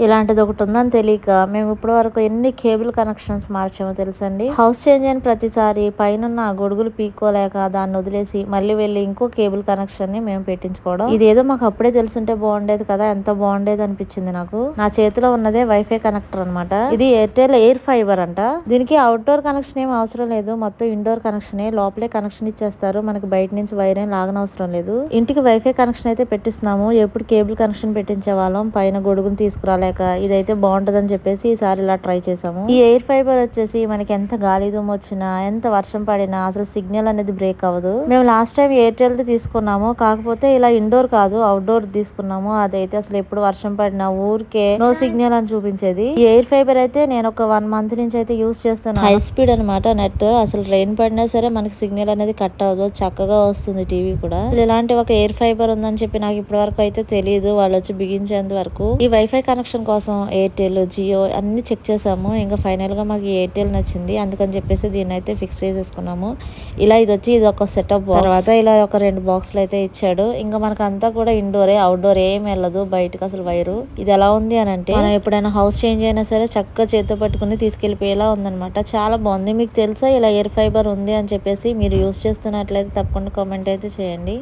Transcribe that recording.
ఇలాంటిది ఒకటి ఉందని తెలియక మేము ఇప్పటి వరకు ఎన్ని కేబుల్ కనెక్షన్స్ మార్చామో తెలుసండి. హౌస్ చేంజ్ అయిన ప్రతిసారి పైన గొడుగులు పీక్కోలేక దాన్ని వదిలేసి మళ్ళీ వెళ్ళి ఇంకో కేబుల్ కనెక్షన్ ని మేము పెట్టించుకోవడం. ఇదేదో మాకు అప్పుడే తెలుసుంటే బాగుండేది కదా, ఎంత బాగుండేది అనిపించింది నాకు. నా చేతిలో ఉన్నదే వైఫై కనెక్టర్ అనమాట. ఇది ఎయిర్టెల్ ఎయిర్ ఫైబర్ అంట. దీనికి అవుట్డోర్ కనెక్షన్ ఏం అవసరం లేదు, మొత్తం ఇండోర్ కనెక్షన్. లోపలే కనెక్షన్ ఇచ్చేస్తారు, మనకి బయట నుంచి వైర్ ఏం లాగనవసరం లేదు. ఇంటికి వైఫై కనెక్షన్ అయితే పెట్టిస్తున్నాము. ఎప్పుడు కేబుల్ కనెక్షన్ పెట్టించే వాళ్ళం, పైన గొడుగును తీసుకురాలేక. ఇదైతే బాగుంటదని చెప్పేసి ఈసారి ఇలా ట్రై చేసాము. ఈ ఎయిర్ ఫైబర్ వచ్చేసి మనకి ఎంత గాలి దుమ్ము వచ్చినా, ఎంత వర్షం పడినా అసలు సిగ్నల్ అనేది బ్రేక్ అవ్వదు. మేము లాస్ట్ టైం ఎయిర్టెల్ ది తీసుకున్నాము, కాకపోతే ఇలా ఇండోర్ కాదు అవుట్డోర్ తీసుకున్నాము. అదైతే అసలు ఎప్పుడు వర్షం పడినా ఊరికే నో సిగ్నల్ అని చూపించేది. ఈ ఎయిర్ ఫైబర్ అయితే నేను ఒక 1 month నుంచి అయితే యూస్ చేస్తున్నాను. హై స్పీడ్ అనమాట నెట్. అసలు రెయిన్ పడినా సరే మనకి సిగ్నల్ అనేది కట్ అవ్వదు, చక్కగా వస్తుంది టీవీ కూడా. అసలు ఇలాంటి ఒక ఎయిర్ ఫైబర్ ఉందని చెప్పి నాకు ఇప్పటి వరకు అయితే తెలియదు, వాళ్ళు వచ్చి బిగించేంత వరకు. ఈ వైఫై కనెక్షన్ కోసం ఎయిర్టెల్, జియో అన్ని చెక్ చేసాము. ఇంకా ఫైనల్ గా మాకు ఎయిర్టెల్ నచ్చింది, అందుకని చెప్పేసి దీన్ని అయితే ఫిక్స్ చేసేసుకున్నాము. ఇలా ఇది ఒక సెటప్. తర్వాత ఇలా ఒక 2 బాక్సులు అయితే ఇచ్చాడు. ఇంకా మనకు అంతా కూడా ఇండోరే, అవుట్డోర్ ఏం వెళ్ళదు బయటకు అసలు వైరు. ఇది ఎలా ఉంది అని అంటే, మనం ఎప్పుడైనా హౌస్ చేంజ్ అయినా సరే చక్కగా చేతితో పట్టుకుని తీసుకెళ్లిపోయేలా ఉందన్నమాట. చాలా బాగుంది. మీకు తెలుసా ఇలా ఎయిర్ ఫైబర్ ఉంది అని చెప్పేసి? మీరు యూస్ చేస్తున్నట్లయితే తప్పకుండా కామెంట్ అయితే చేయండి.